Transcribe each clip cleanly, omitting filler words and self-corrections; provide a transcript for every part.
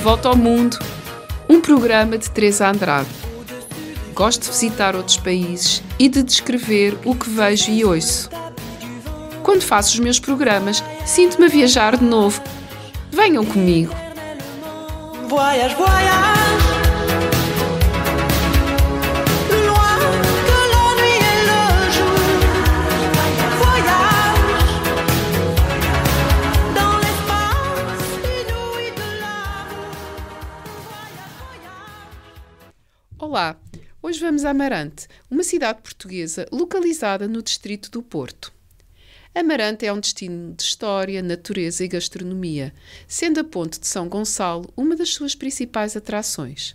Volta ao Mundo, um programa de Teresa Andrade. Gosto de visitar outros países e de descrever o que vejo e ouço. Quando faço os meus programas, sinto-me a viajar de novo. Venham comigo. Voyage, voyage. Olá, hoje vamos a Amarante, uma cidade portuguesa localizada no distrito do Porto. Amarante é um destino de história, natureza e gastronomia, sendo a Ponte de São Gonçalo uma das suas principais atrações.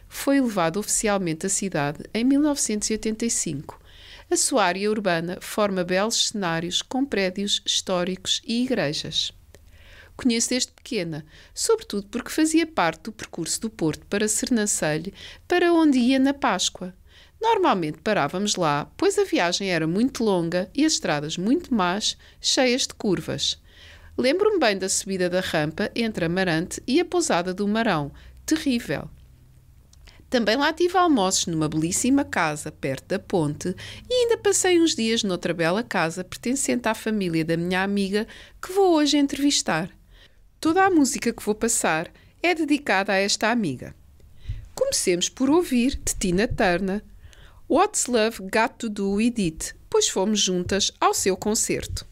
Foi elevado oficialmente à cidade em 1985. A sua área urbana forma belos cenários com prédios históricos e igrejas. Conheço desde pequena, sobretudo porque fazia parte do percurso do Porto para Sernancelho, para onde ia na Páscoa. Normalmente parávamos lá, pois a viagem era muito longa e as estradas muito más, cheias de curvas. Lembro-me bem da subida da rampa entre Amarante e a pousada do Marão, terrível. Também lá tive almoços numa belíssima casa perto da ponte e ainda passei uns dias noutra bela casa pertencente à família da minha amiga que vou hoje entrevistar. Toda a música que vou passar é dedicada a esta amiga. Comecemos por ouvir de Tina Turner What's Love Got to Do With It, pois fomos juntas ao seu concerto.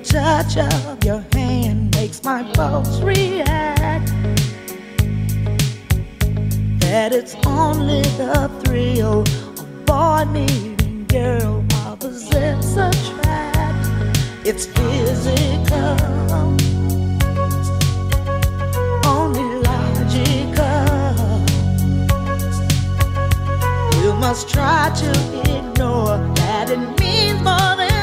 Touch of your hand makes my pulse react. That it's only the thrill of boy meeting girl, opposites attract. It's physical, only logical. You must try to ignore that it means more than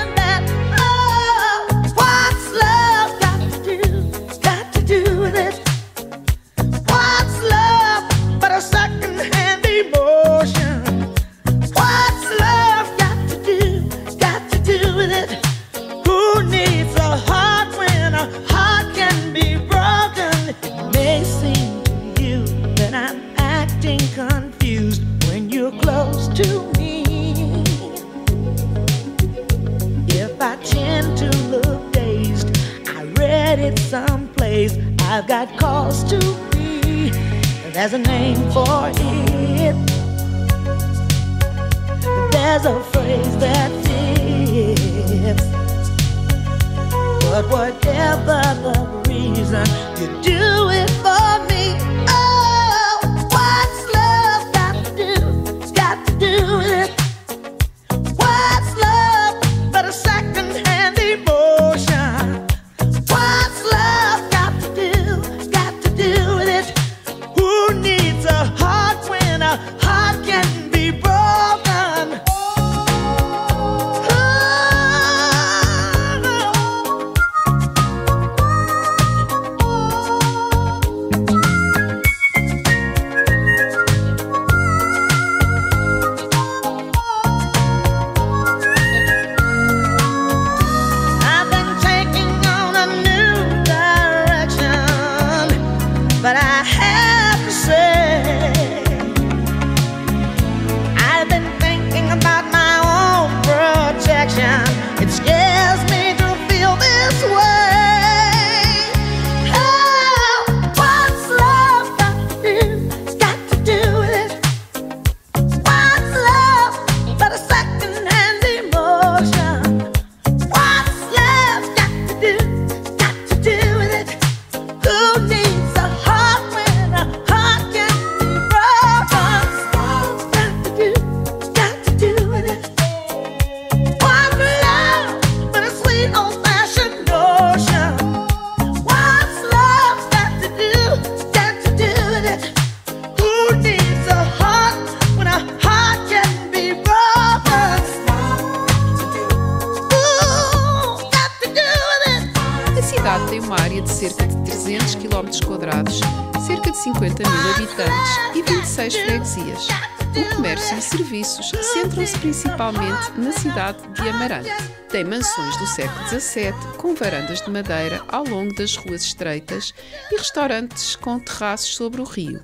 someplace. I've got cause to be. There's a name for it. There's a phrase that fits. But whatever the reason, you do it for me. Oh, what's love got to do? Got to do with it. What's love but a second-hand emotion? What's love got to do with it? Who needs a heart when a heart can be broken? km², cerca de 50.000 habitantes e 26 freguesias. O comércio e serviços centram-se principalmente na cidade de Amarante. Tem mansões do século XVII, com varandas de madeira ao longo das ruas estreitas e restaurantes com terraços sobre o rio.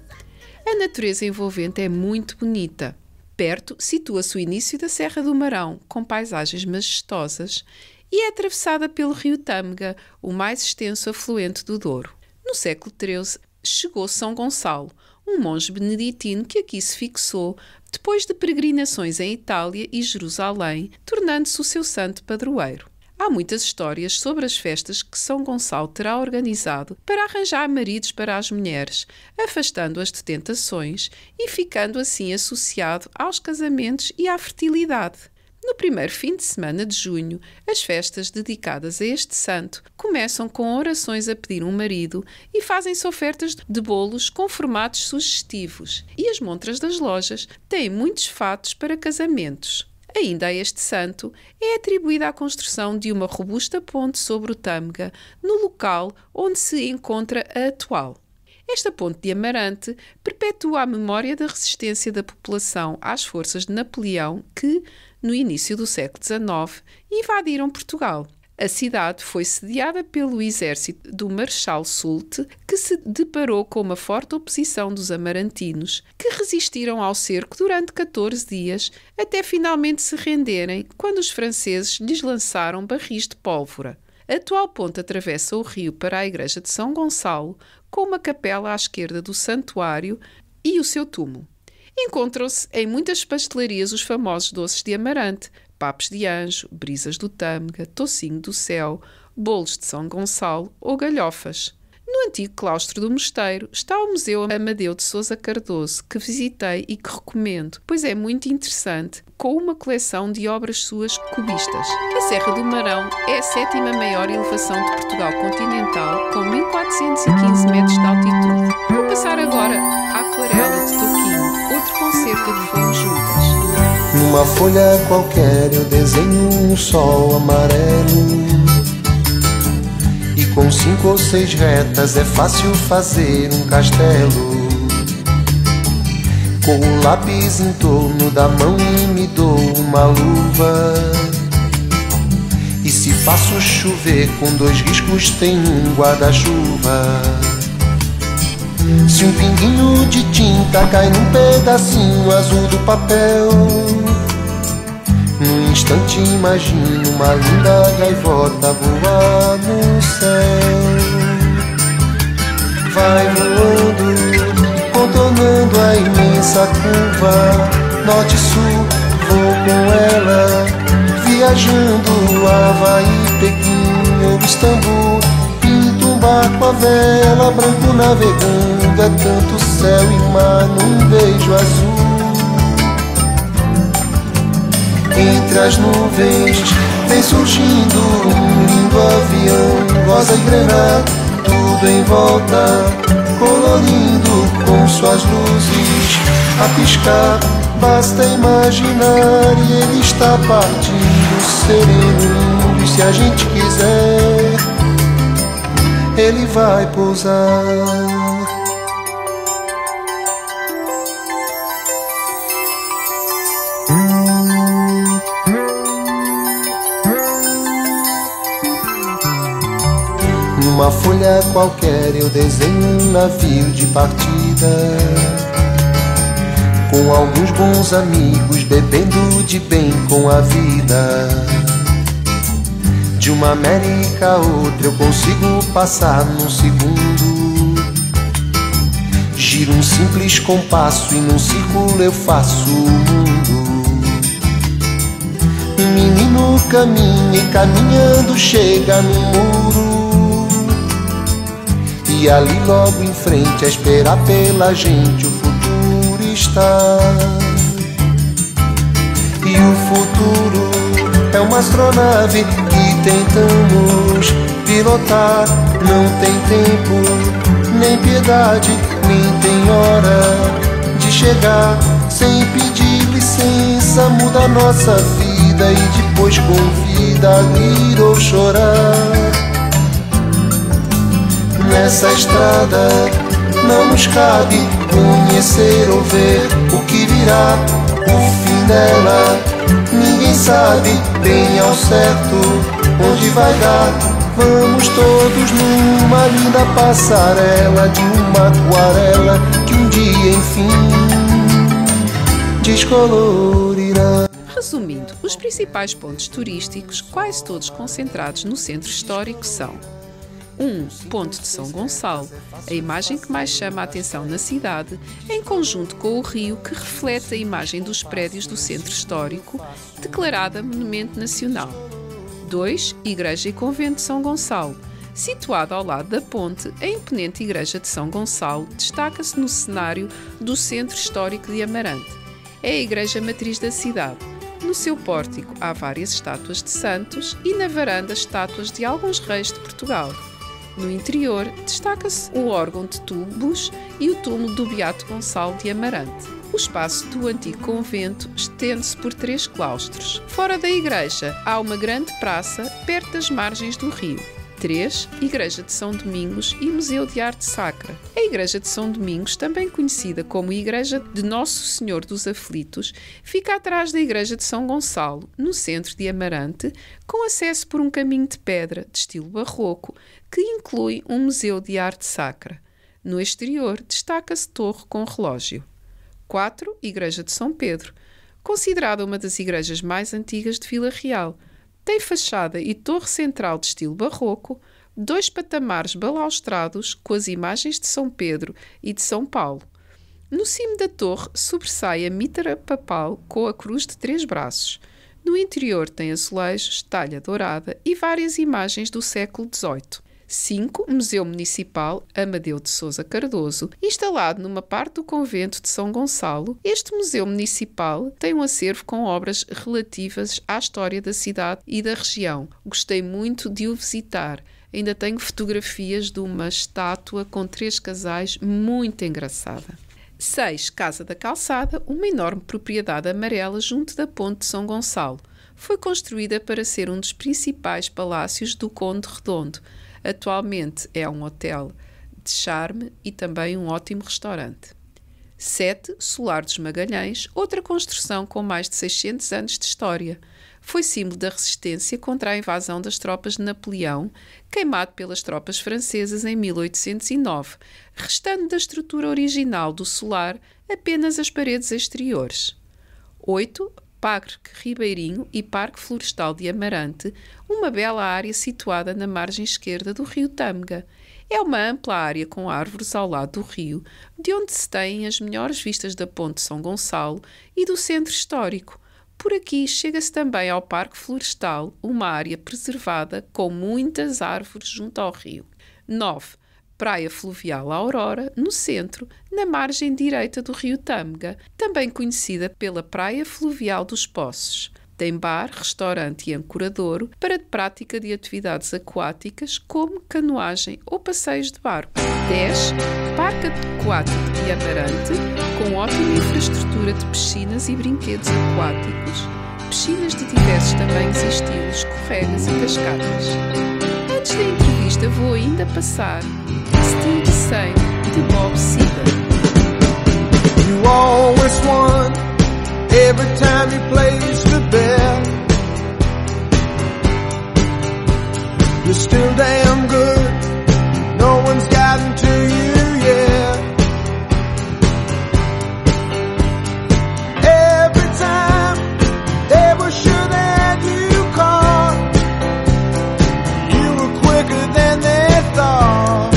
A natureza envolvente é muito bonita. Perto situa-se o início da Serra do Marão, com paisagens majestosas, e é atravessada pelo rio Tâmega, o mais extenso afluente do Douro. No século XIII chegou São Gonçalo, um monge beneditino que aqui se fixou depois de peregrinações em Itália e Jerusalém, tornando-se o seu santo padroeiro. Há muitas histórias sobre as festas que São Gonçalo terá organizado para arranjar maridos para as mulheres, afastando-as de tentações e ficando assim associado aos casamentos e à fertilidade. No primeiro fim de semana de junho, as festas dedicadas a este santo começam com orações a pedir um marido e fazem-se ofertas de bolos com formatos sugestivos, e as montras das lojas têm muitos fatos para casamentos. Ainda a este santo é atribuída a construção de uma robusta ponte sobre o Tâmega, no local onde se encontra a atual. Esta ponte de Amarante perpetua a memória da resistência da população às forças de Napoleão que, no início do século XIX, invadiram Portugal. A cidade foi sediada pelo exército do Marechal Soult, que se deparou com uma forte oposição dos amarantinos, que resistiram ao cerco durante 14 dias, até finalmente se renderem, quando os franceses lhes lançaram barris de pólvora. A atual ponte atravessa o rio para a igreja de São Gonçalo, com uma capela à esquerda do santuário e o seu túmulo. Encontram-se em muitas pastelarias os famosos doces de Amarante, papos de anjo, brisas do Tâmega, tocinho do céu, bolos de São Gonçalo ou galhofas. No antigo claustro do mosteiro está o Museu Amadeu de Sousa Cardoso, que visitei e que recomendo, pois é muito interessante, com uma coleção de obras suas cubistas. A Serra do Marão é a 7ª maior elevação de Portugal continental, com 1415 metros de altitude. Vou passar agora à Aquarela de Toquinho, outro concerto a que fomos juntas. Numa folha qualquer eu desenho um sol amarelo, e com 5 ou 6 retas é fácil fazer um castelo. Com o lápis em torno da mão e me dou uma luva, e se faço chover com 2 riscos tem um guarda-chuva. Se um pinguinho de tinta cai num pedacinho azul do papel, num instante imagino uma linda gaivota voar no céu. Vai voando, contornando a imensa curva, norte-sul, vou com ela, viajando Havaí, Pequim ou Istambul. Pinto um barco à vela, branco navegando, é tanto céu e mar num beijo azul. Entre as nuvens vem surgindo um lindo avião, rosa e grená, tudo em volta, colorindo com suas luzes a piscar. Basta imaginar e ele está partindo, sereno, e se a gente quiser, ele vai pousar. Numa folha qualquer eu desenho um navio de partida, com alguns bons amigos bebendo de bem com a vida. De uma América a outra eu consigo passar num segundo. Giro um simples compasso e num círculo eu faço o mundo. Um menino caminha e caminhando chega no muro, e ali logo em frente a esperar pela gente o futuro está. E o futuro é uma astronave que tentamos pilotar. Não tem tempo, nem piedade, nem tem hora de chegar. Sem pedir licença muda a nossa vida e depois convida a rir ou chorar. nessa estrada. Não nos cabe conhecer ou ver o que virá, o fim dela. Ninguém sabe bem ao certo onde vai dar. Vamos todos numa linda passarela de uma aquarela que um dia, enfim, descolorirá. Resumindo, os principais pontos turísticos, quase todos concentrados no centro histórico, são: 1. Ponte de São Gonçalo, a imagem que mais chama a atenção na cidade, em conjunto com o rio que reflete a imagem dos prédios do centro histórico, declarada Monumento Nacional. 2. Igreja e Convento de São Gonçalo. Situada ao lado da ponte, a imponente Igreja de São Gonçalo destaca-se no cenário do centro histórico de Amarante. É a igreja matriz da cidade. No seu pórtico há várias estátuas de santos e na varanda estátuas de alguns reis de Portugal. No interior, destaca-se o órgão de tubos e o túmulo do Beato Gonçalo de Amarante. O espaço do antigo convento estende-se por 3 claustros. Fora da igreja, há uma grande praça perto das margens do rio. 3. Igreja de São Domingos e Museu de Arte Sacra. A Igreja de São Domingos, também conhecida como Igreja de Nosso Senhor dos Aflitos, fica atrás da Igreja de São Gonçalo, no centro de Amarante, com acesso por um caminho de pedra de estilo barroco, que inclui um Museu de Arte Sacra. No exterior, destaca-se torre com relógio. 4. Igreja de São Pedro. Considerada uma das igrejas mais antigas de Vila Real. Tem fachada e torre central de estilo barroco, 2 patamares balaustrados com as imagens de São Pedro e de São Paulo. No cimo da torre sobressai a mitra papal com a cruz de 3 braços. No interior tem azulejos, talha dourada e várias imagens do século XVIII. 5. Museu Municipal Amadeu de Sousa Cardoso. Instalado numa parte do convento de São Gonçalo, este Museu Municipal tem um acervo com obras relativas à história da cidade e da região. Gostei muito de o visitar. Ainda tenho fotografias de uma estátua com 3 casais muito engraçada. 6. Casa da Calçada, uma enorme propriedade amarela junto da ponte de São Gonçalo. Foi construída para ser um dos principais palácios do Conde Redondo. Atualmente é um hotel de charme e também um ótimo restaurante. 7. Solar dos Magalhães, outra construção com mais de 600 anos de história. Foi símbolo da resistência contra a invasão das tropas de Napoleão, queimado pelas tropas francesas em 1809, restando da estrutura original do solar apenas as paredes exteriores. 8. Parque Ribeirinho e Parque Florestal de Amarante, uma bela área situada na margem esquerda do rio Tâmega. É uma ampla área com árvores ao lado do rio, de onde se têm as melhores vistas da Ponte de São Gonçalo e do centro histórico. Por aqui chega-se também ao Parque Florestal, uma área preservada com muitas árvores junto ao rio. 9. Praia Fluvial Aurora, no centro, na margem direita do rio Tâmega, também conhecida pela Praia Fluvial dos Poços. Tem bar, restaurante e ancoradouro para a prática de atividades aquáticas como canoagem ou passeios de barco. 10. Parque Aquático de Amarante, com ótima infraestrutura de piscinas e brinquedos aquáticos, piscinas de diversos tamanhos e estilos, escorregas e cascatas. Antes da entrevista vou ainda passar Still the Same, de Bob Seger. You always won every time you placed the bet. You're still damn good, no one's gotten to you yet. Every time they were sure that you caught, you were quicker than they thought.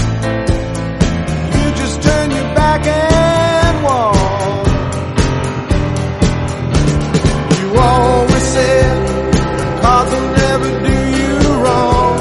You just turn your back and walk. You always said cards will never do you wrong.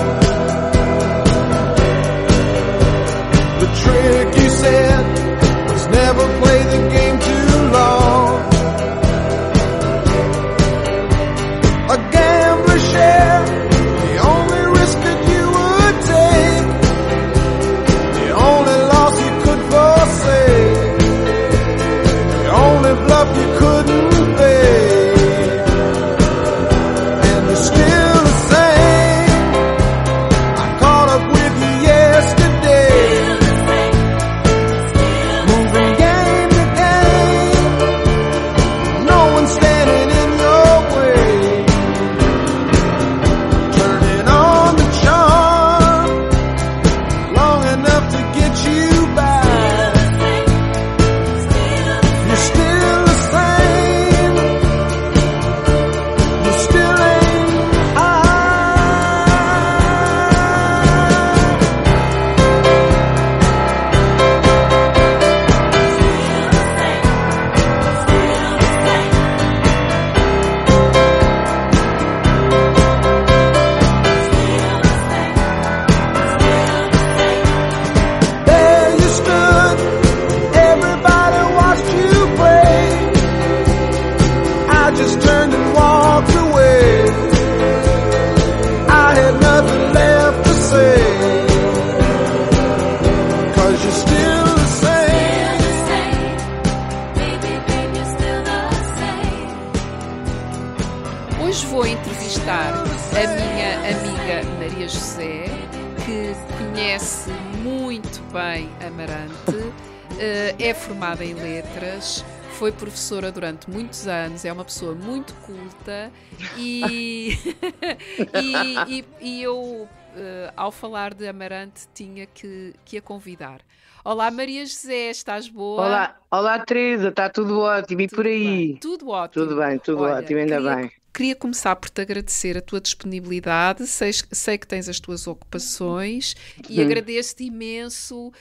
Hoje vou entrevistar a minha amiga Maria José, que conhece muito bem Amarante, é formada em letras, foi professora durante muitos anos, é uma pessoa muito culta e eu, ao falar de Amarante, tinha que a convidar. Olá, Maria José, estás boa? Olá Teresa, está tudo ótimo e por aí? Bem, tudo ótimo. Tudo ótimo, ainda bem. Queria começar por te agradecer a tua disponibilidade, sei que tens as tuas ocupações e agradeço-te imenso.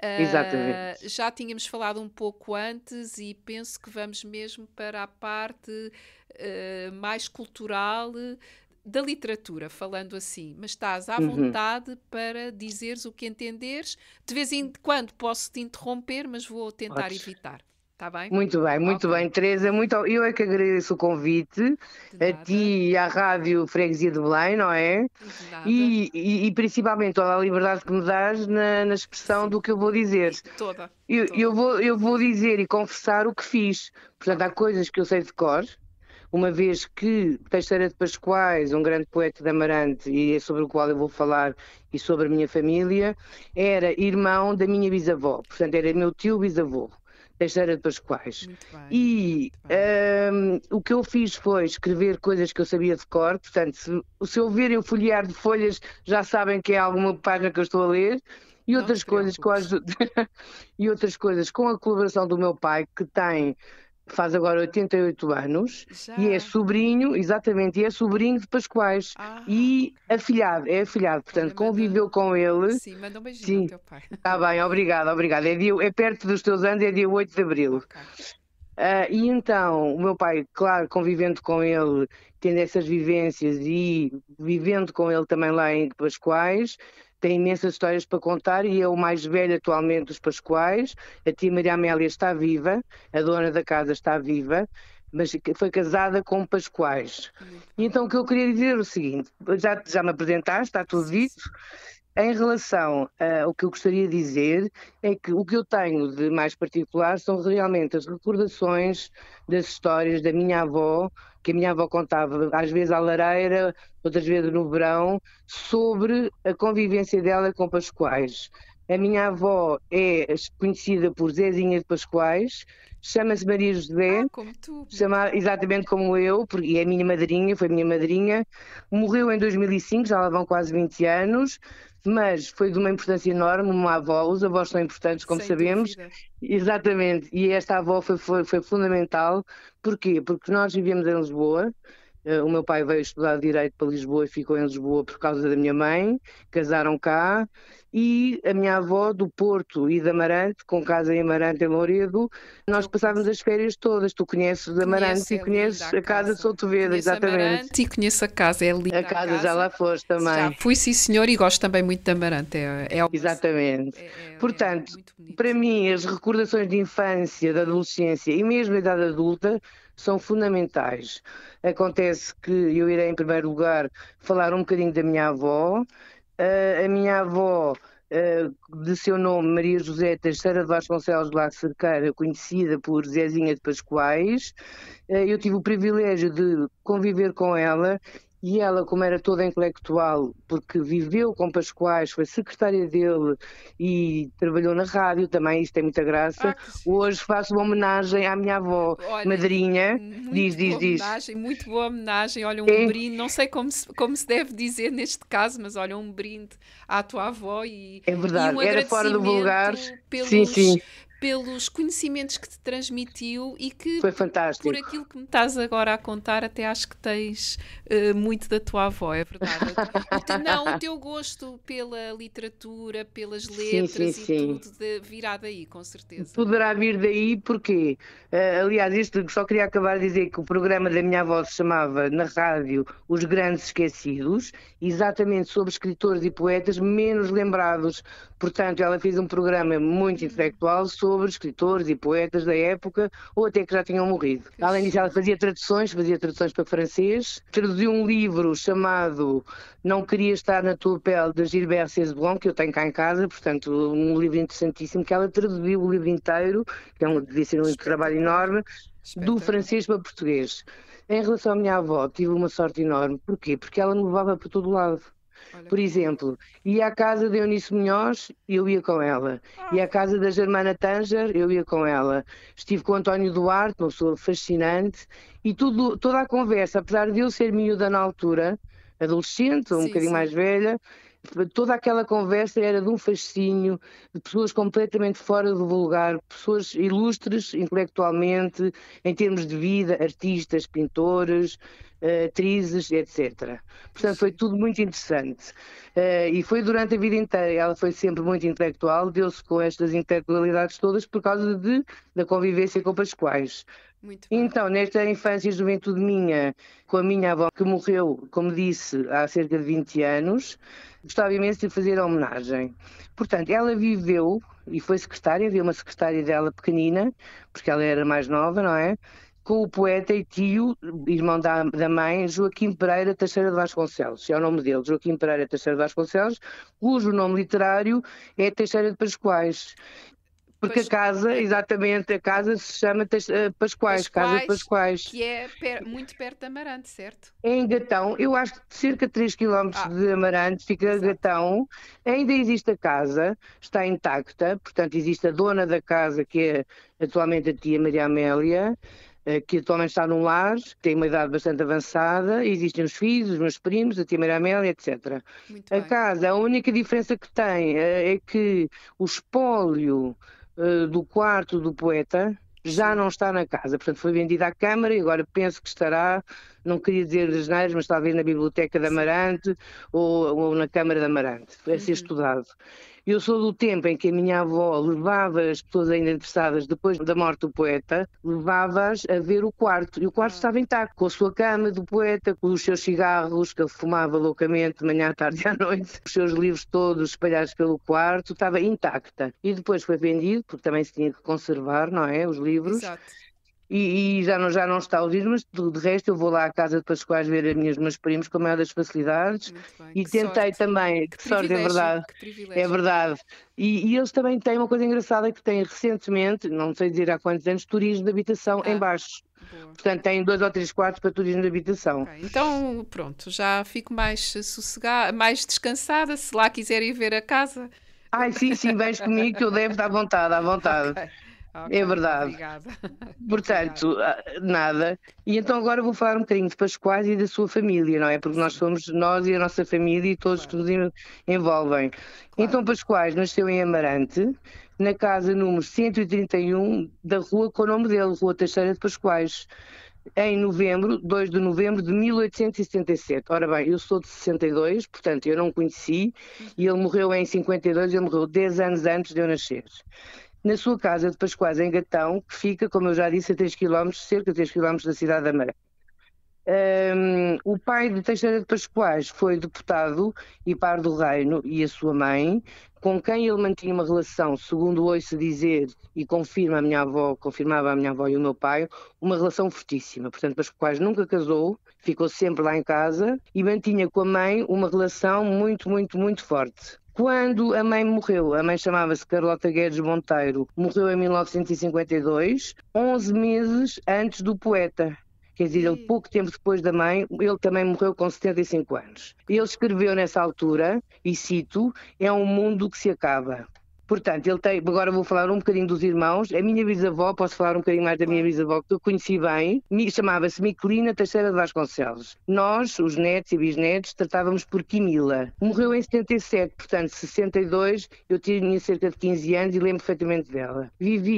Exatamente. Já tínhamos falado um pouco antes e penso que vamos mesmo para a parte mais cultural da literatura, falando assim, mas estás à vontade para dizeres o que entenderes. De vez em quando posso-te interromper, mas vou tentar evitar. Está bem? Muito bem, Teresa. Eu é que agradeço o convite a ti e à Rádio Freguesia de Belém, não é? De nada. E principalmente toda a liberdade que me dás na expressão do que eu vou dizer. Toda. Eu vou dizer e confessar o que fiz. Portanto, há coisas que eu sei de cor, uma vez que Teixeira de Pascoais, um grande poeta de Amarante, e é sobre o qual eu vou falar, e sobre a minha família, era irmão da minha bisavó. Portanto, era meu tio bisavô. Teixeira de Pascoais. E o que eu fiz foi escrever coisas que eu sabia de cor, portanto, se eu verem o folhear de folhas, já sabem que é alguma página que eu estou a ler, e outras coisas e outras coisas com a colaboração do meu pai, que faz agora 88 anos, e é sobrinho, exatamente, e é sobrinho de Pascoais, é afilhado, portanto, conviveu com ele. Sim, manda um beijinho ao teu pai. Está bem, obrigada. É perto dos teus anos, é dia 8 de Abril. Okay. E então, o meu pai, claro, convivendo com ele, tendo essas vivências e vivendo com ele também lá em Pascoais, tem imensas histórias para contar e é o mais velho atualmente dos Pascoais. A tia Maria Amélia está viva, a dona da casa está viva, mas foi casada com Pascoais. E então o que eu queria dizer é o seguinte, já me apresentaste, está tudo dito. Em relação ao que eu gostaria de dizer, é que o que eu tenho de mais particular são realmente as recordações das histórias da minha avó, que a minha avó contava às vezes à lareira, outras vezes no verão, sobre a convivência dela com Pascoais. A minha avó é conhecida por Zezinha de Pascoais, chama-se Maria José, como tu. Exatamente como eu, e é minha madrinha, foi minha madrinha, morreu em 2005, já lá vão quase 20 anos, mas foi de uma importância enorme, uma avó, os avós são importantes, como sabemos. Dúvida. Exatamente, e esta avó foi fundamental. Porquê? Porque nós vivíamos em Lisboa, o meu pai veio estudar Direito para Lisboa e ficou em Lisboa por causa da minha mãe, casaram cá, e a minha avó do Porto e de Amarante, com casa em Amarante, em Louredo, nós passávamos as férias todas. Tu conheces Amarante e conheces a casa de Soutoveda, exatamente. Amarante e conheço a casa, é linda a casa. Já lá foste também. Já fui, sim senhor, e gosto também muito de Amarante. Exatamente. Portanto, para mim, as recordações de infância, da adolescência e mesmo da idade adulta são fundamentais. Acontece que eu irei, em primeiro lugar, falar um bocadinho da minha avó. A minha avó, de seu nome Maria José Teixeira de Vasconcelos de La Cerqueira, conhecida por Zezinha de Pascoais. Eu tive o privilégio de conviver com ela. E ela, como era toda intelectual, porque viveu com Pascoais, foi secretária dele e trabalhou na rádio também, isso tem muita graça. Hoje faço uma homenagem à minha avó, madrinha. Muito boa homenagem. Olha, um brinde, não sei como se deve dizer neste caso, mas olha, um brinde à tua avó e, é verdade, e um era fora do vulgar. Pelos conhecimentos que te transmitiu e que, foi fantástico. Por aquilo que me estás agora a contar, até acho que tens muito da tua avó, é verdade. O teu gosto pela literatura, pelas letras tudo virá daí, com certeza. Poderá vir daí porque, aliás, só queria acabar de dizer que o programa da minha avó se chamava, na rádio, Os Grandes Esquecidos, exatamente sobre escritores e poetas menos lembrados. Portanto, ela fez um programa muito intelectual sobre sobre escritores e poetas da época ou até que já tinham morrido. Além disso, ela fazia traduções para francês, traduziu um livro chamado Não Queria Estar na Tua Pele, de Gilbert Cesbron, que eu tenho cá em casa, portanto, um livro interessantíssimo, que ela traduziu o livro inteiro, que devia ser um trabalho enorme, do francês para português. Em relação à minha avó, tive uma sorte enorme. Porquê? Porque ela me levava para todo lado. Por exemplo, ia à casa de Eunice Munhoz, eu ia com ela. Ia à casa da Germana Tanger, eu ia com ela. Estive com o António Duarte, uma pessoa fascinante, e toda a conversa, apesar de eu ser miúda na altura, adolescente, um bocadinho mais velha, toda aquela conversa era de um fascínio, de pessoas completamente fora do vulgar, pessoas ilustres intelectualmente, em termos de vida, artistas, pintores, atrizes, etc. Portanto, foi tudo muito interessante. E foi durante a vida inteira. Ela foi sempre muito intelectual, deu-se com estas intelectualidades todas por causa da convivência com Pascoais. Então, nesta infância e juventude minha, com a minha avó, que morreu, como disse, há cerca de 20 anos, gostava imenso de fazer a homenagem. Portanto, ela viveu e foi secretária, havia uma secretária dela pequenina, porque ela era mais nova, não é? Com o poeta e tio, irmão da mãe, Joaquim Pereira Teixeira de Vasconcelos. É o nome dele, Joaquim Pereira Teixeira de Vasconcelos, cujo nome literário é Teixeira de Pascoais. Porque a casa se chama Pascoais, Casa de Pascoais. Que é muito perto de Amarante, certo? Em Gatão, eu acho que cerca de 3 km de Amarante fica Gatão. Ainda existe a casa, está intacta, portanto existe a dona da casa, que é atualmente a tia Maria Amélia, que atualmente está num lar, tem uma idade bastante avançada, existem os filhos, os meus primos, a tia Maria Amélia, etc. A casa, a única diferença que tem é que o espólio do quarto do poeta já não está na casa, portanto foi vendida à Câmara e agora penso que estará, não queria dizer das neiras, mas talvez na Biblioteca de Amarante ou na Câmara de Amarante, vai ser estudado. Eu sou do tempo em que a minha avó levava as pessoas ainda interessadas, depois da morte do poeta, levava-as a ver o quarto. E o quarto estava intacto, com a sua cama do poeta, com os seus cigarros, que ele fumava loucamente, de manhã, à tarde e à noite, os seus livros todos espalhados pelo quarto, estava intacta. E depois foi vendido, porque também se tinha que conservar, não é, os livros. Exato. E já não está os livros, mas de resto eu vou lá à casa de Pascoais ver os meus primos com a maior das facilidades. E que tentei sorte. também, que sorte, é verdade, é verdade. E eles também têm uma coisa engraçada que têm recentemente, não sei dizer há quantos anos, turismo de habitação em baixo. Boa. Portanto, têm 2 ou 3 quartos para turismo de habitação. Okay. Então, pronto, já fico mais sossegada, mais descansada, se lá quiserem ver a casa. Ai, sim, vens comigo que eu devo estar à vontade, à vontade. Okay, é verdade. Obrigada. Portanto, nada. E então agora vou falar um bocadinho de Pascoais e da sua família, não é? Porque nós somos nós e a nossa família e todos que nos envolvem. Então Pascoais nasceu em Amarante, na casa número 131 da rua com o nome dele, Rua Teixeira de Pascoais, em 2 de novembro de 1877. Ora bem, eu sou de 62, portanto eu não o conheci, e ele morreu em 52, ele morreu 10 anos antes de eu nascer. Na sua casa de Pascoais, em Gatão, que fica, como eu já disse, a 3 km, cerca de 3 km da cidade de Amarante. O pai de Teixeira de Pascoais foi deputado e par do reino, e a sua mãe, com quem ele mantinha uma relação, segundo ouço dizer, e confirmava a minha avó e o meu pai, uma relação fortíssima. Portanto, Pascoais nunca casou, ficou sempre lá em casa e mantinha com a mãe uma relação muito, muito, muito forte. Quando a mãe morreu, a mãe chamava-se Carlota Guedes Monteiro, morreu em 1952, 11 meses antes do poeta. Quer dizer, ele, pouco tempo depois da mãe, ele também morreu com 75 anos. Ele escreveu nessa altura, e cito, é um mundo que se acaba. Portanto, ele tem, agora vou falar um bocadinho dos irmãos. A minha bisavó, posso falar um bocadinho mais da minha bisavó, que eu conheci bem, chamava-se Miquelina Teixeira de Vasconcelos. Nós, os netos e bisnetos, tratávamos por Quimila. Morreu em 77, portanto, 62, eu tinha cerca de 15 anos e lembro perfeitamente dela.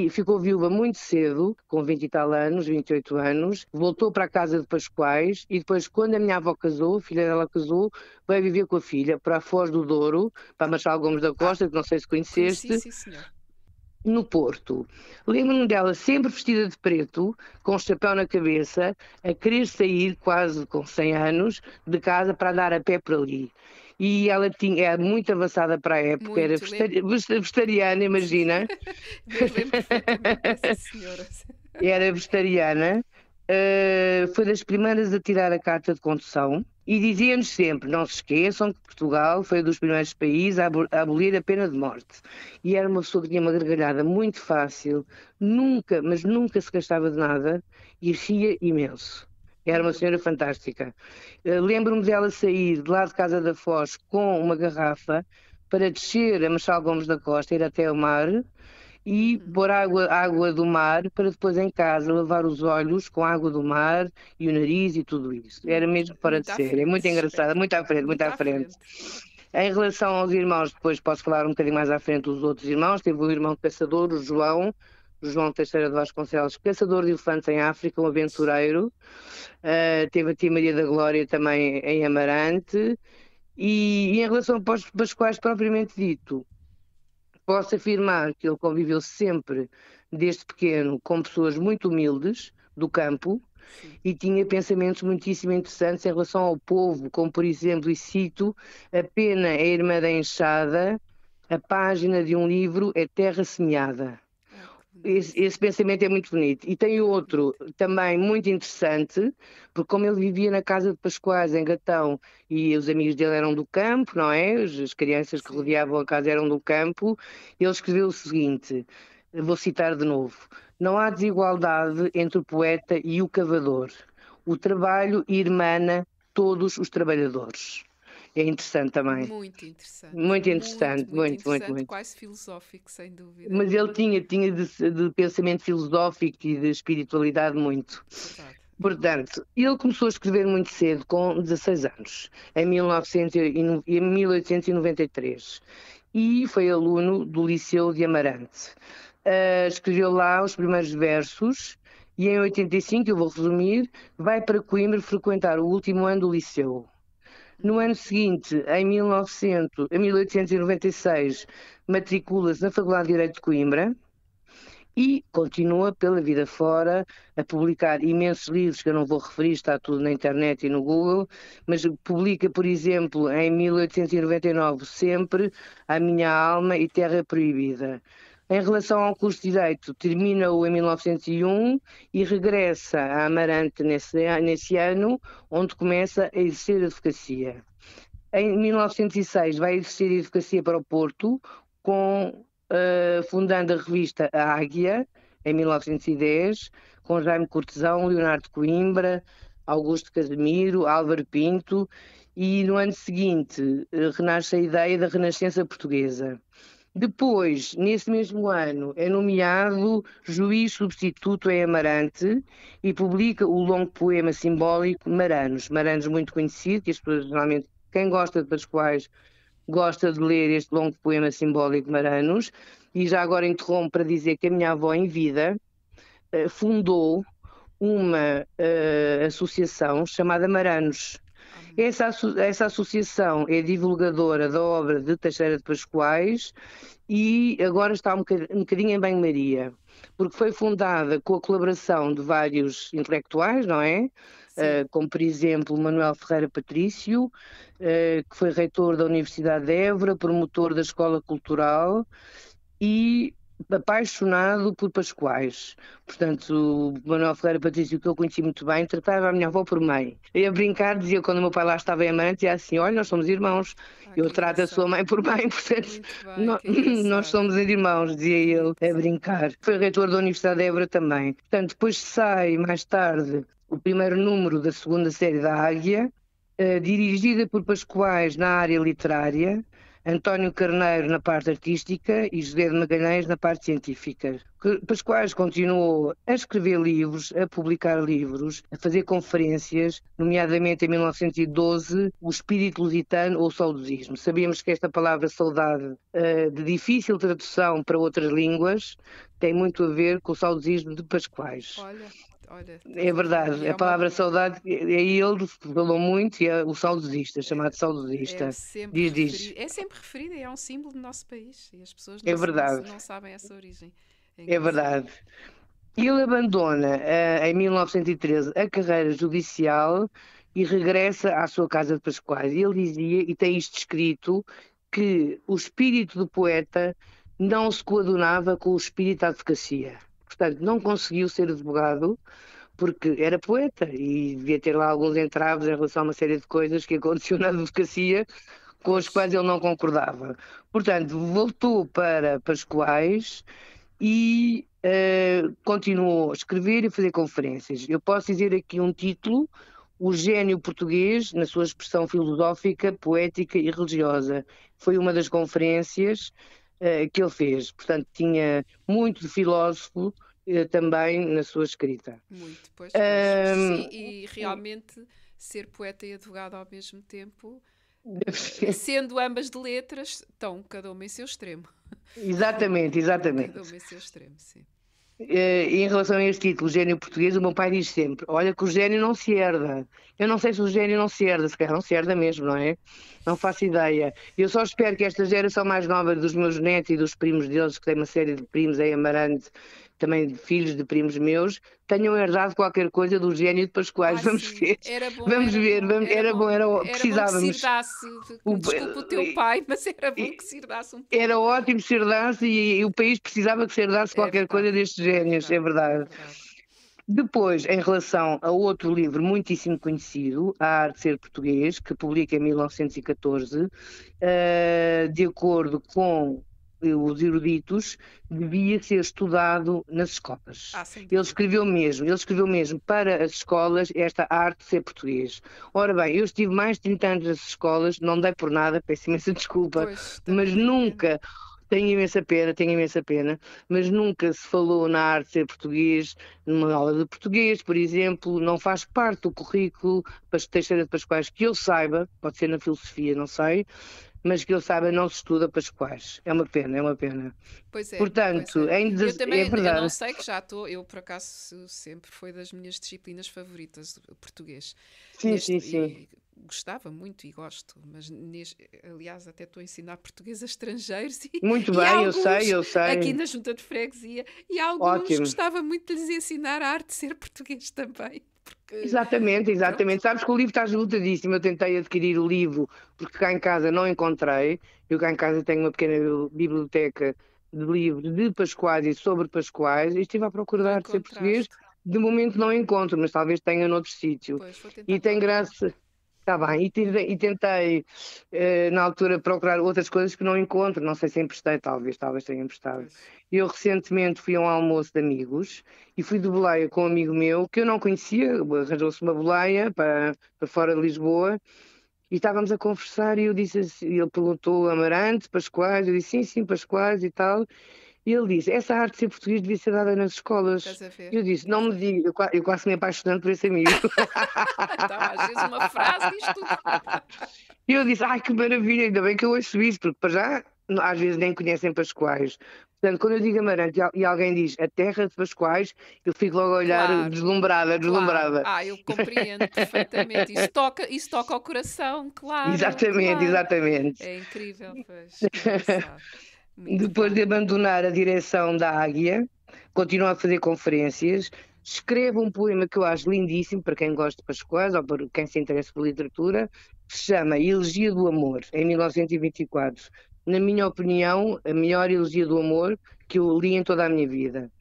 Ficou viúva muito cedo, com 20 e tal anos, 28 anos, voltou para a casa de Pascoais e depois, quando a minha avó casou, a filha dela casou, veio viver com a filha para a Foz do Douro, para Marchal Gomes da Costa, que não sei se conheceste. Sim, senhor. No Porto. Lembro-me dela sempre vestida de preto, com o chapéu na cabeça, a querer sair, quase com 100 anos, de casa para andar a pé por ali. e ela era muito avançada para a época, era Muito, lembro. vegetariana, imagina. Eu lembro perfeitamente dessa senhora. Era vegetariana, foi das primeiras a tirar a carta de condução e dizia-nos sempre: não se esqueçam que Portugal foi um dos primeiros países a abolir a pena de morte. E era uma pessoa que tinha uma gargalhada muito fácil, nunca, mas nunca se gastava de nada e ria imenso. Era uma senhora fantástica. Lembro-me dela sair de lá de Casa da Foz com uma garrafa para descer a Marechal Gomes da Costa, ir até o mar e pôr água do mar para depois em casa lavar os olhos com água do mar e o nariz e tudo isso. Era mesmo fora Muito de à série, frente, muito engraçada, espero. muito à frente, muito Muito à à frente. frente. Em relação aos irmãos, depois posso falar um bocadinho mais à frente dos outros irmãos. Teve um irmão caçador, o João Teixeira de Vasconcelos, caçador de elefantes em África, um aventureiro. Teve a tia Maria da Glória também em Amarante. E em relação aos Pascoais propriamente dito, posso afirmar que ele conviveu sempre, desde pequeno, com pessoas muito humildes do campo e tinha pensamentos muitíssimo interessantes em relação ao povo, como por exemplo, e cito: a pena é irmã da enxada, a página de um livro é terra semeada. Esse pensamento é muito bonito. E tem outro também muito interessante, porque como ele vivia na casa de Pascoais, em Gatão, e os amigos dele eram do campo, não é? As crianças que rodeavam a casa eram do campo, ele escreveu o seguinte, vou citar de novo: não há desigualdade entre o poeta e o cavador. O trabalho irmana todos os trabalhadores. É interessante também. Muito interessante. Muito interessante, Muito muito interessante, quase filosófico, sem dúvida. Mas ele tinha de pensamento filosófico e de espiritualidade muito. Verdade. Portanto, ele começou a escrever muito cedo, com 16 anos, em 1893, e foi aluno do Liceu de Amarante. Escreveu lá os primeiros versos e em 85, eu vou resumir, vai para Coimbra frequentar o último ano do liceu. No ano seguinte, em 1896, matricula-se na Faculdade de Direito de Coimbra e continua pela vida fora a publicar imensos livros que eu não vou referir, está tudo na internet e no Google, mas publica, por exemplo, em 1899, sempre A Minha Alma e Terra Proibida. Em relação ao curso de Direito, termina-o em 1901 e regressa a Amarante nesse ano, onde começa a exercer a advocacia. Em 1906 vai exercer a advocacia para o Porto, fundando a revista A Águia, em 1910, com Jaime Cortesão, Leonardo Coimbra, Augusto Casimiro, Álvaro Pinto, e no ano seguinte renasce a ideia da Renascença Portuguesa. Depois, nesse mesmo ano, é nomeado juiz substituto em Amarante e publica o longo poema simbólico Maranos. Maranos muito conhecido, que as pessoas, geralmente, quem gosta de Pascoais, gosta de ler este longo poema simbólico Maranos. E já agora interrompo para dizer que a minha avó em vida fundou uma associação chamada Maranos. Essa associação é divulgadora da obra de Teixeira de Pascoais e agora está um bocadinho em banho-maria, porque foi fundada com a colaboração de vários intelectuais, não é? Como, por exemplo, Manuel Ferreira Patrício, que foi reitor da Universidade de Évora, promotor da Escola Cultural e apaixonado por Pascoais. Portanto, o Manuel Ferreira Patrício, que eu conheci muito bem, tratava a minha avó por mãe. Eu a brincar, dizia, quando o meu pai lá estava em Amarante, dizia assim: olha, nós somos irmãos, eu trato a sua mãe por mãe, portanto, nós somos irmãos, dizia ele, a brincar. Foi reitor da Universidade de Évora também. Portanto, depois sai, mais tarde, o primeiro número da segunda série da Águia, dirigida por Pascoais na área literária, António Carneiro na parte artística e José de Magalhães na parte científica. Pascoais continuou a escrever livros, a publicar livros, a fazer conferências, nomeadamente em 1912, o espírito lusitano ou saudosismo. Sabíamos que esta palavra saudade, de difícil tradução para outras línguas, tem muito a ver com o saudosismo de Pascoais. Olha, é verdade, a palavra saudade, ele falou muito, e é o saudosista, chamado saudosista. É sempre referido, é um símbolo do nosso país e as pessoas não sabem essa origem. É verdade. Ele abandona em 1913 a carreira judicial e regressa à sua casa de Pascoais. E ele dizia, e tem isto escrito, que o espírito do poeta não se coadunava com o espírito da advocacia. Portanto, não conseguiu ser advogado porque era poeta e devia ter lá alguns entraves em relação a uma série de coisas que aconteceu na advocacia com as quais ele não concordava. Portanto, voltou para Pascoais e continuou a escrever e a fazer conferências. Eu posso dizer aqui um título: O Gênio Português, na sua expressão filosófica, poética e religiosa. Foi uma das conferências que ele fez. Portanto, tinha muito de filósofo também na sua escrita. Muito, pois. Sim, e realmente ser poeta e advogado ao mesmo tempo, sendo ambas de letras, estão cada uma em seu extremo. Exatamente. Cada uma em seu extremo, sim. Em relação a este título, Gênio Português, o meu pai diz sempre: olha que o gênio não se herda. Eu não sei se o gênio não se herda, se calhar não se herda mesmo, não é? Não faço ideia. Eu só espero que esta geração mais nova dos meus netos e dos primos deles, que tem uma série de primos em Amarante, também de filhos de primos meus, tenham herdado qualquer coisa do gênio de Pascoais. Vamos sim. ver. Era bom, Vamos ver. Precisávamos. Bom que se herdasse, desculpa o teu pai, mas era bom que se herdasse um pouco. Era ótimo se herdasse e o país precisava que se herdasse qualquer coisa destes génios, é verdade. Depois, em relação a outro livro muitíssimo conhecido, A Arte de Ser Português, que publica em 1914, de acordo com os eruditos, devia ser estudado nas escolas. Ele escreveu mesmo para as escolas esta arte de ser português. Ora bem, eu estive mais de 30 anos nas escolas, não dei por nada, peço imensa desculpa, mas nunca... Tenho imensa pena, mas nunca se falou na arte de ser português, numa aula de português, por exemplo, não faz parte do currículo Teixeira de Pascoais, que eu saiba, pode ser na filosofia, não sei, mas que eu saiba não se estuda Pascoais. É uma pena. Pois é. Portanto, eu também, é verdade. Eu não sei que já estou, eu por acaso sempre foi das minhas disciplinas favoritas, o português. Sim. E gostava muito e gosto, mas aliás até estou a ensinar português a estrangeiros muito e bem, alguns, eu sei. Aqui na Junta de Freguesia, e alguns gostava muito de lhes ensinar a arte de ser português também. Porque... Exatamente. Sabes que o livro está esgotadíssimo. Eu tentei adquirir o livro porque cá em casa não encontrei. Eu cá em casa tenho uma pequena biblioteca de livros de Pascoais e sobre Pascoais e estive à procura da arte de ser português. De momento não encontro, mas talvez tenha noutro sítio. E tem graça... Está bem, e tentei na altura procurar outras coisas que não encontro, não sei se emprestei, talvez tenha emprestado. Eu recentemente fui a um almoço de amigos e fui de boleia com um amigo meu que eu não conhecia, arranjou-se uma boleia para fora de Lisboa e estávamos a conversar e eu disse assim, ele perguntou Amarante, Pascoais, eu disse sim, Pascoais e tal. E ele disse, essa arte de ser português devia ser dada nas escolas. Eu disse, não me diga, eu quase me apaixonando por esse amigo. Então, às vezes uma frase diz tudo. E eu disse, ai que maravilha, ainda bem que eu ouço isso, porque para já, às vezes nem conhecem Pascoais. Portanto, quando eu digo Amarante e alguém diz a terra de Pascoais, eu fico logo a olhar deslumbrada. Eu compreendo perfeitamente. Isso toca ao coração, claro. Exatamente. É incrível, pois. Depois de abandonar a direção da Águia, continua a fazer conferências, escreve um poema que eu acho lindíssimo para quem gosta de Pascoais ou para quem se interessa por literatura, que se chama Elegia do Amor, em 1924. Na minha opinião, a melhor elegia do amor que eu li em toda a minha vida.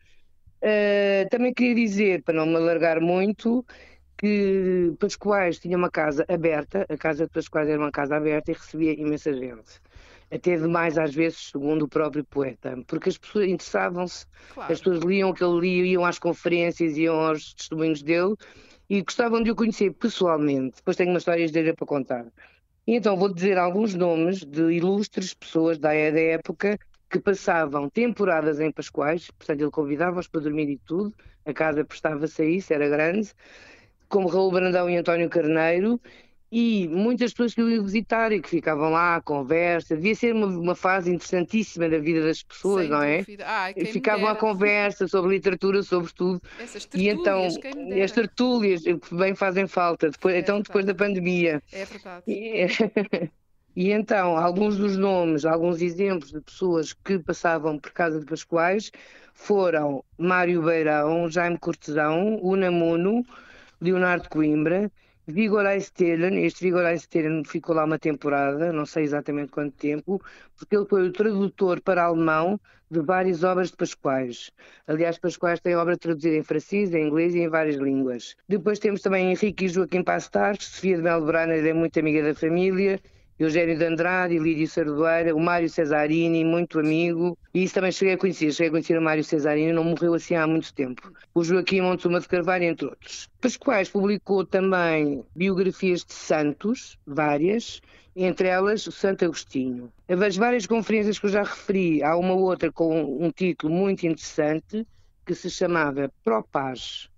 Também queria dizer, para não me alargar muito, que Pascoais tinha uma casa aberta, a casa de Pascoais era uma casa aberta e recebia imensa gente. Até demais às vezes, segundo o próprio poeta, porque as pessoas interessavam-se, as pessoas liam o que ele lia, iam às conferências, iam aos testemunhos dele e gostavam de o conhecer pessoalmente. Depois tenho uma história dele para contar. E então vou dizer alguns nomes de ilustres pessoas da época que passavam temporadas em Pascoais, portanto ele convidava-os para dormir e tudo, a casa prestava-se a isso, era grande, como Raul Brandão e António Carneiro, e muitas pessoas que eu ia visitar e que ficavam lá à conversa. Devia ser uma fase interessantíssima da vida das pessoas, não é? E ficavam à conversa sobre literatura, sobre tudo. Essas tertúlias, e então, as tertúlias, que bem fazem falta, depois da pandemia. É verdade. E então, alguns dos nomes, alguns exemplos de pessoas que passavam por casa de Pascoais foram Mário Beirão, Jaime Cortesão, Unamuno, Leonardo Coimbra, Vigor Eisteddfod. Este Vigor Eisteddfod ficou lá uma temporada, não sei exatamente quanto tempo, porque ele foi o tradutor para alemão de várias obras de Pascoais. Aliás, Pascoais tem obra traduzida em francês, em inglês e em várias línguas. Depois temos também Henrique e Joaquim Passos, Sofia de Melo Braner é muito amiga da família, Eugénio de Andrade, Lídio Sardoeira, o Mário Cesarini, muito amigo, e isso também cheguei a conhecer o Mário Cesarini, não morreu assim há muito tempo. O Joaquim Montezuma de Carvalho, entre outros. Pascoais publicou também biografias de santos, várias, entre elas o Santo Agostinho. As várias conferências que eu já referi, há uma outra com um título muito interessante, que se chamava Propaz.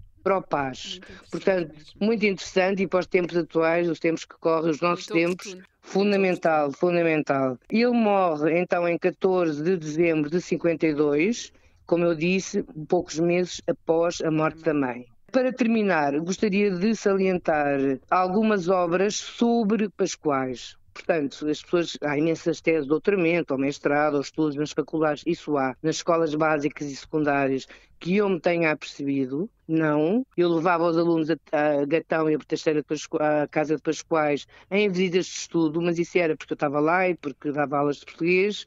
Portanto, muito interessante e para os tempos atuais, os tempos que correm, os nossos tempos, fundamental. Ele morre então em 14 de dezembro de 52, como eu disse, poucos meses após a morte da mãe. Para terminar, gostaria de salientar algumas obras sobre Pascoais. Portanto, as pessoas, há imensas teses de doutoramento, ou mestrado, ou estudos nas faculdades, isso há, nas escolas básicas e secundárias, que eu me tenha apercebido, não. Eu levava os alunos a Gatão e a Teixeira à Casa de Pascoais em visitas de estudo, mas isso era porque eu estava lá e porque dava aulas de português,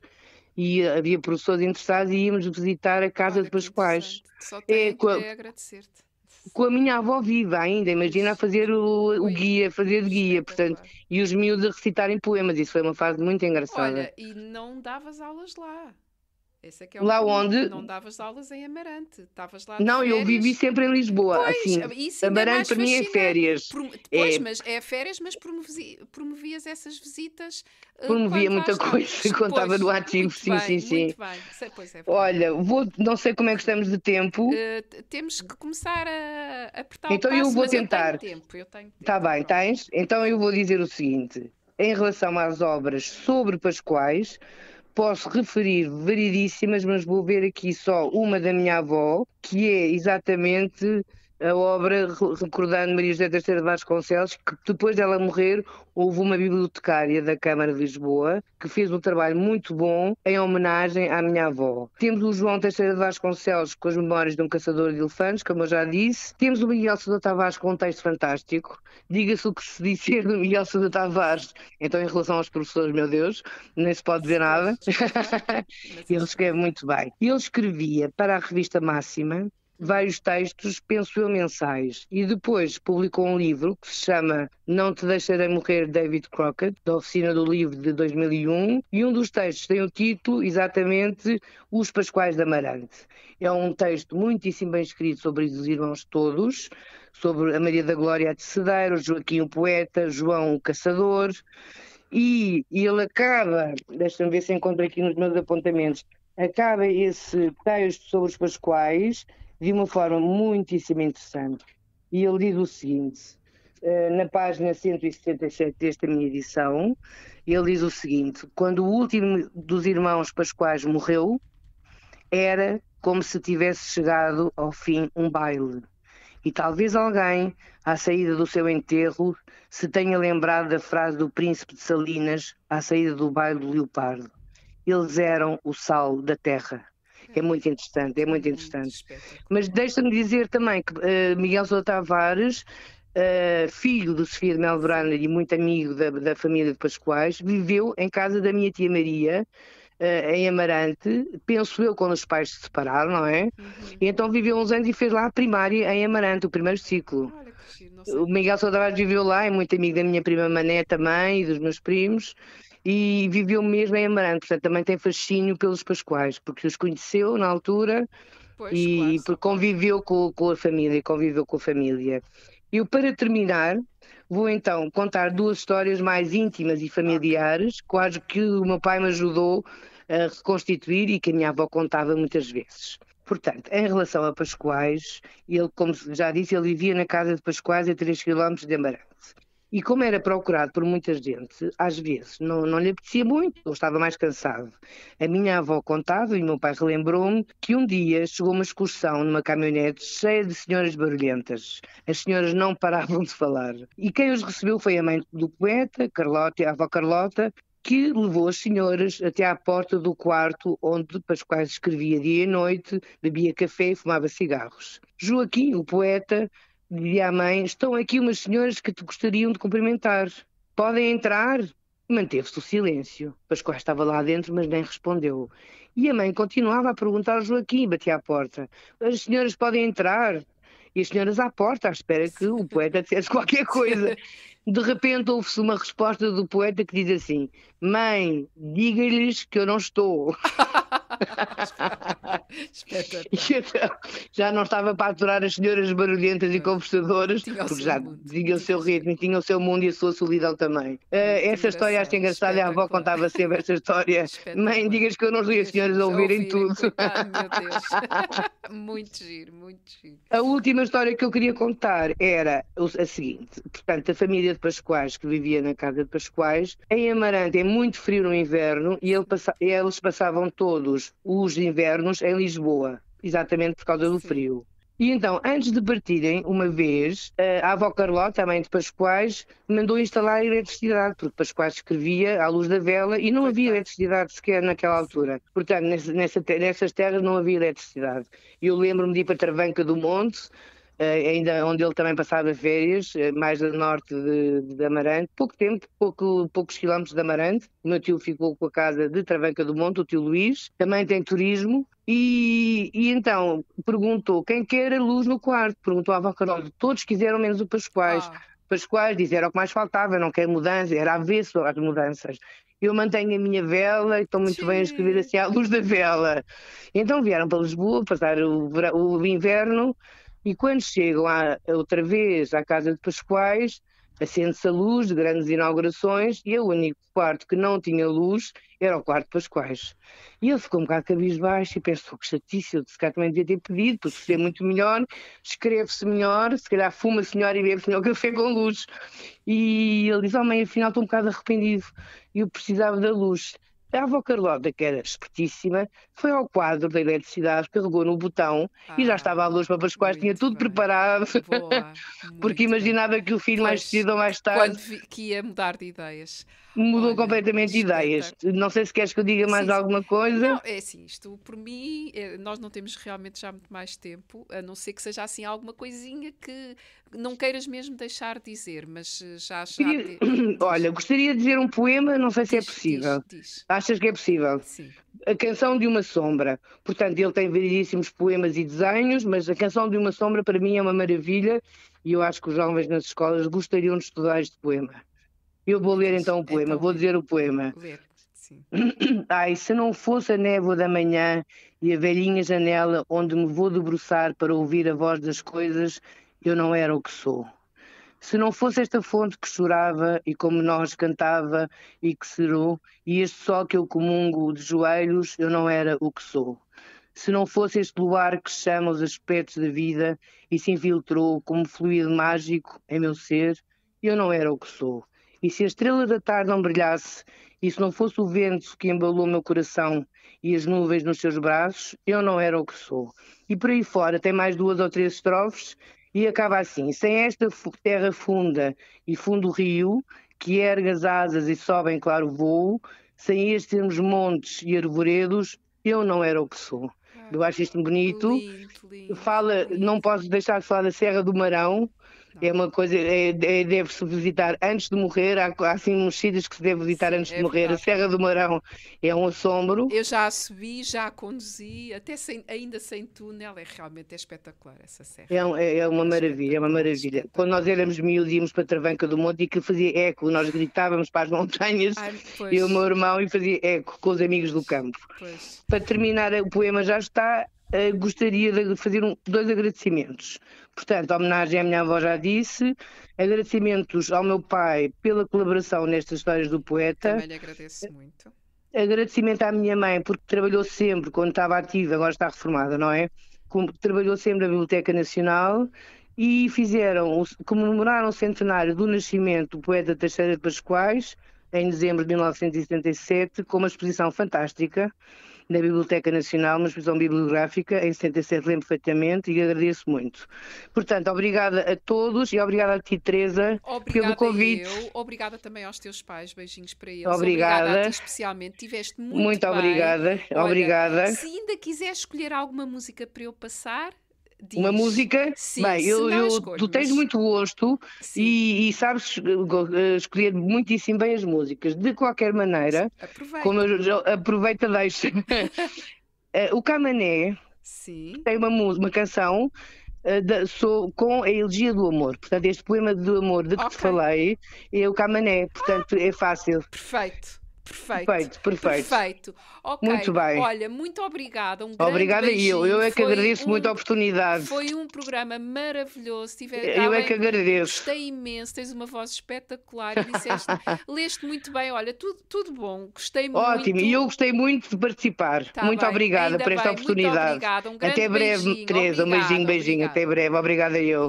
e havia professores interessados e íamos visitar a Casa de Pascoais. Só tenho que agradecer-te. Com a minha avó viva ainda, imagina a fazer o guia, fazer de guia, portanto, e os miúdos a recitarem poemas, isso foi uma fase muito engraçada. Olha, e não davas aulas lá? Esse é que é lá problema. onde? Não davas aulas em Amarante, estavas lá de Não, férias. eu vivi sempre em Lisboa, pois, assim, Amarante para mim é férias. Pois, mas é férias, mas promovias essas visitas. Promovia muita coisa, contava no ativo, sim. Muito bem, pois é verdade. Olha, não sei como é que estamos de tempo. Temos que começar a apertar então o passo, eu vou mas tentar. Eu tenho tempo. Está bem, tens? Então eu vou dizer o seguinte, em relação às obras sobre Pascoais, posso referir veridíssimas, mas vou ver aqui só uma da minha avó, que é exatamente a obra recordando Maria José Teixeira de Vasconcelos, que depois dela morrer houve uma bibliotecária da Câmara de Lisboa que fez um trabalho muito bom em homenagem à minha avó. Temos o João Teixeira de Vasconcelos com as memórias de um caçador de elefantes, como eu já disse. Temos o Miguel Sousa Tavares com um texto fantástico. Diga-se o que se disser do Miguel Sousa Tavares. Então, em relação aos professores, meu Deus, nem se pode ver nada. Ele escreve muito bem. Ele escrevia para a revista Máxima vários textos, penso eu, mensais. E depois publicou um livro que se chama Não Te Deixarei Morrer, David Crockett, da Oficina do Livro de 2001, e um dos textos tem o título, exatamente, Os Pascoais de Amarante. É um texto muitíssimo bem escrito sobre os irmãos todos, sobre a Maria da Glória de Cedeiro, Joaquim o Poeta, João o Caçador, e ele acaba, deixa-me ver se encontro aqui nos meus apontamentos, acaba esse texto sobre os Pascoais de uma forma muitíssimo interessante. E ele diz o seguinte, na página 177 desta minha edição, ele diz o seguinte: quando o último dos irmãos Pascoais morreu, era como se tivesse chegado ao fim um baile. E talvez alguém, à saída do seu enterro, se tenha lembrado da frase do príncipe de Salinas à saída do baile do Leopardo. Eles eram o sal da terra. É muito interessante. Mas deixa-me dizer também que Miguel Sousa Tavares, filho de Sofia de Melo Braner e muito amigo da família de Pascoais, viveu em casa da minha tia Maria, em Amarante, penso eu, quando os pais se separaram, não é? E então viveu uns anos e fez lá a primária em Amarante, o primeiro ciclo. Olha que giro, não sei. O Miguel Sousa Tavares viveu lá, é muito amigo da minha prima Mané também e dos meus primos. E viveu mesmo em Amarante, portanto também tem fascínio pelos Pascoais, porque os conheceu na altura e porque conviveu com a família. Eu, para terminar, vou então contar duas histórias mais íntimas e familiares, quase que o meu pai me ajudou a reconstituir e que a minha avó contava muitas vezes. Portanto, em relação a Pascoais, ele, como já disse, ele vivia na casa de Pascoais a 3 km de Amarante. E como era procurado por muita gente, às vezes não lhe apetecia muito, ou estava mais cansado. A minha avó contava, e o meu pai relembrou-me, que um dia chegou uma excursão numa caminhonete cheia de senhoras barulhentas. As senhoras não paravam de falar. E quem os recebeu foi a mãe do poeta, a avó Carlota, que levou as senhoras até à porta do quarto onde Pascoais escrevia dia e noite, bebia café e fumava cigarros. Joaquim, o poeta, dizia à mãe: estão aqui umas senhoras que te gostariam de cumprimentar. Podem entrar? Manteve-se o silêncio. Pascoal estava lá dentro, mas nem respondeu. E a mãe continuava a perguntar ao Joaquim, batia à porta: as senhoras podem entrar? E as senhoras à porta, à espera que o poeta dissesse qualquer coisa. De repente ouve-se uma resposta do poeta que diz assim: mãe, diga-lhes que eu não estou. Espetacular. E então, já não estava para aturar as senhoras barulhentas e conversadoras, Tinha o porque seu já mundo. tinha o seu ritmo, tinha o seu mundo e a sua solidão também. Essa história acho engraçada, a avó espetacular. contava sempre esta história. Espetacular. Mãe, digas que eu não estou e as senhoras a ouvirem tudo. Coitado, meu Deus. Muito giro, muito giro. A última história que eu queria contar era a seguinte. Portanto, a família de Pascoais, que vivia na casa de Pascoais, em Amarante é muito frio no inverno e eles passavam todos os invernos em Lisboa, exatamente por causa do Sim. frio. E então, antes de partirem, uma vez, a avó Carlota, a mãe de Pascoais, mandou instalar a eletricidade, porque Pascoais escrevia à luz da vela e não havia Coitado. eletricidade sequer naquela altura. Portanto, nessas terras não havia eletricidade. Eu lembro-me de ir para Travanca do Monte, ainda onde ele também passava férias, mais a norte de Amarante, pouco tempo, poucos quilómetros de Amarante. O meu tio ficou com a casa de Travanca do Monte, o tio Luís, também tem turismo, e então perguntou quem quer a luz no quarto, perguntou à avó Carol, todos quiseram menos o Pascoais. Ah, Pascoais disseram o que mais faltava, não quer mudança, era avesso às mudanças. Eu mantenho a minha vela e estou muito bem a escrever assim à luz da vela. Então vieram para Lisboa, passar o inverno, e quando chegam outra vez à casa de Pascoais, acende-se a luz de grandes inaugurações e o único quarto que não tinha luz era o quarto de Pascoais. E ele ficou um bocado cabisbaixo e pensou que chatice, eu se calhar também devia ter pedido, porque se é muito melhor, escreve-se melhor, se calhar fuma-se melhor e bebe-se melhor café com luz. E ele disse: oh mãe, afinal estou um bocado arrependido, eu precisava da luz. A avó Carlota, que era espertíssima, foi ao quadro da eletricidade, carregou no botão e já estava a luz para Pascoais, tinha muito tudo bem. preparado, Boa, porque muito imaginava que o filho mais Pois, cedo ou mais bem. tarde Que ia mudar de ideias. mudou Olha, completamente de ideias. espetacular. Não sei se queres que eu diga mais Sim, sim. alguma coisa. Não, é assim, isto por mim, nós não temos realmente já muito mais tempo, a não ser que seja assim alguma coisinha que não queiras mesmo deixar de dizer, mas já Queria- diz, Olha, gostaria de dizer um poema, não sei se é possível. diz. Achas que é possível? Sim. A Canção de uma Sombra. Portanto, ele tem variedíssimos poemas e desenhos, mas a Canção de uma Sombra para mim é uma maravilha e eu acho que os jovens nas escolas gostariam de estudar este poema. Eu vou ler então o poema, Então vou lê. dizer o poema. Ler, sim. Ai, se não fosse a névoa da manhã e a velhinha janela onde me vou debruçar para ouvir a voz das coisas, eu não era o que sou. Se não fosse esta fonte que chorava e como nós cantava e que cerou, e este sol que eu comungo de joelhos, eu não era o que sou. Se não fosse este luar que chama os aspectos da vida e se infiltrou como fluido mágico em meu ser, eu não era o que sou. E se a estrela da tarde não brilhasse, e se não fosse o vento que embalou meu coração e as nuvens nos seus braços, eu não era o que sou. E por aí fora tem mais 2 ou 3 estrofes e acaba assim: sem esta terra funda e fundo rio, que ergue as asas e sobe em claro voo, sem estes montes e arvoredos, eu não era o que sou. Eu acho isto bonito. Lindo, lindo, Fala, lindo. não posso deixar de falar da Serra do Marão. É uma coisa, deve-se visitar antes de morrer. Há assim uns sítios que se deve visitar Sim, antes de é morrer. A verdade. Serra do Marão é um assombro. Eu já a subi, já a conduzi, até ainda sem túnel, realmente espetacular essa serra. É uma maravilha, é uma maravilha. Espetacular. Quando nós éramos miúdos, íamos para Travanca do Monte e que fazia eco, nós gritávamos para as montanhas, Ai, pois, eu e o meu irmão, e fazia eco com os amigos do campo. pois. Para terminar, o poema já está. Gostaria de fazer 2 agradecimentos. Portanto, a homenagem à minha avó já disse, agradecimentos ao meu pai pela colaboração nestas histórias do poeta, Também lhe agradeço muito. agradecimento à minha mãe porque trabalhou sempre, quando estava ativa, agora está reformada, não é? Trabalhou sempre na Biblioteca Nacional e comemoraram o centenário do nascimento do poeta Teixeira de Pascoais, em dezembro de 1977, com uma exposição fantástica na Biblioteca Nacional, uma exposição bibliográfica, em 77, lembro perfeitamente, e agradeço muito. Portanto, obrigada a todos e obrigada a ti, Teresa, Obrigada pelo convite. obrigada também aos teus pais, beijinhos para eles. Obrigada. Obrigada a ti especialmente, tiveste muito bem. Obrigada, Olha, obrigada. se ainda quiseres escolher alguma música para eu passar, Diz. Uma música? Sim, Bem, se não escolho, tu tens mas- muito gosto Sim. e sabes escolher muitíssimo bem as músicas. De qualquer maneira, Aproveita. como eu aproveita, deixa. O Camané Sim. tem uma canção com a elegia do amor. Portanto, este poema do amor de que te Ok. falei é o Camané. Portanto, é fácil. Perfeito. Perfeito. Ok. Muito bem. Olha, muito obrigada. Um grande Obrigada e eu. Eu é que beijinho. agradeço muito a oportunidade. Foi um programa maravilhoso. Eu é que agradeço. Gostei imenso. Tens uma voz espetacular. E leste muito bem. Olha, tudo bom. Gostei muito. Ótimo, e eu gostei muito de participar. Tá Muito bem. obrigada Ainda por esta bem. oportunidade. Muito obrigada. Um grande Até breve, beijinho. Teresa. Um beijinho. Obrigada. Até breve. Obrigada eu.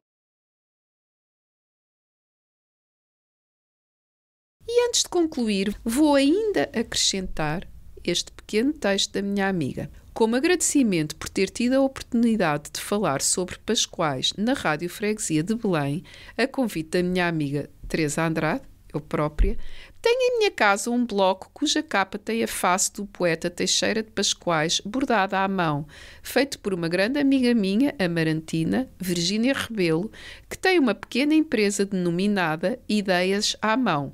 E antes de concluir, vou ainda acrescentar este pequeno texto da minha amiga. Como agradecimento por ter tido a oportunidade de falar sobre Pascoais na Rádio Freguesia de Belém, a convite da minha amiga Teresa Andrade, eu própria, tenho em minha casa um bloco cuja capa tem a face do poeta Teixeira de Pascoais bordada à mão, feito por uma grande amiga minha, amarantina, Virgínia Rebelo, que tem uma pequena empresa denominada Ideias à Mão.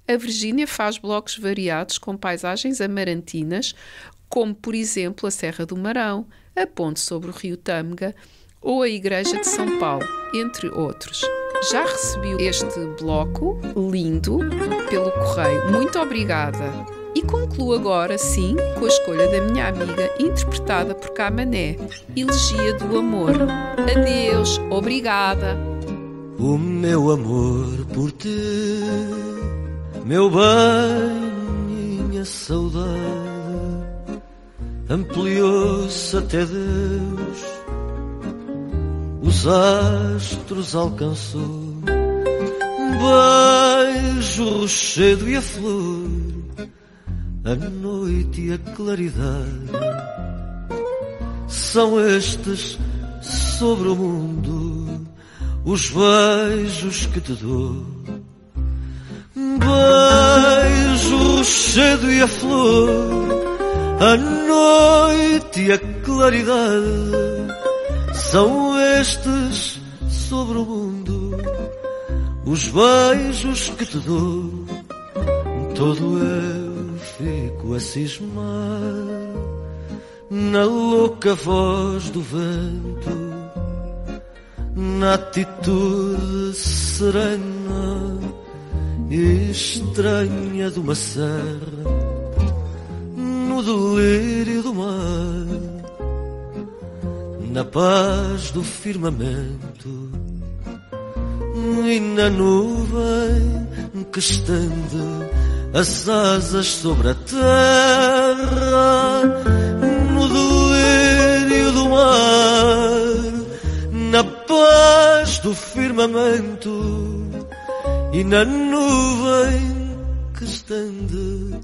A Virgínia faz blocos variados com paisagens amarantinas, como, por exemplo, a Serra do Marão, a ponte sobre o rio Tâmega ou a Igreja de São Paulo, entre outros. Já recebi este bloco lindo pelo correio. Muito obrigada! E concluo agora, sim, com a escolha da minha amiga, interpretada por Camané, Elegia do Amor. Adeus, obrigada! O meu amor por ti, meu bem, minha saudade, ampliou-se até Deus, os astros alcançou, beijo o rochedo e a flor, a noite e a claridade, são estes sobre o mundo os beijos que te dou. Beijo o rochedo e a flor, a noite e a claridade, são estes sobre o mundo os beijos que te dou. Todo eu fico a cismar na louca voz do vento, na atitude serena e estranha de uma serra, no delírio do mar, na paz do firmamento e na nuvem que estende as asas sobre a terra, no delírio do mar, na paz do firmamento e na nuvem que estende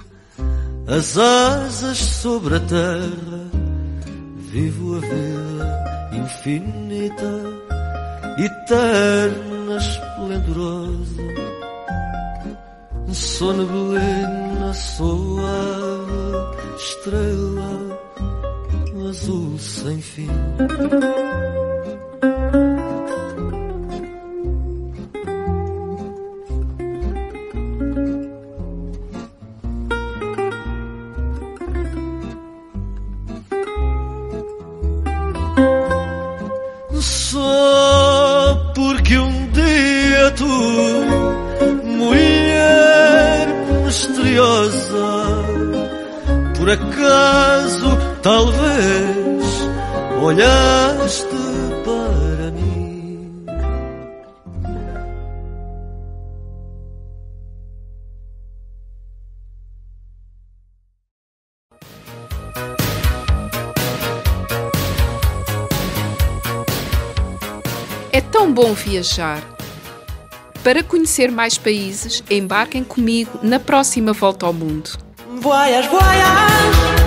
as asas sobre a terra, vivo a vida infinita, eterna, esplendorosa. Sou neblina, sou ave, estrela, azul sem fim. Só porque um dia tu, mulher misteriosa, por acaso, talvez, olhaste para mim. É tão bom viajar. Para conhecer mais países, embarquem comigo na próxima volta ao mundo. Voyage, voyage.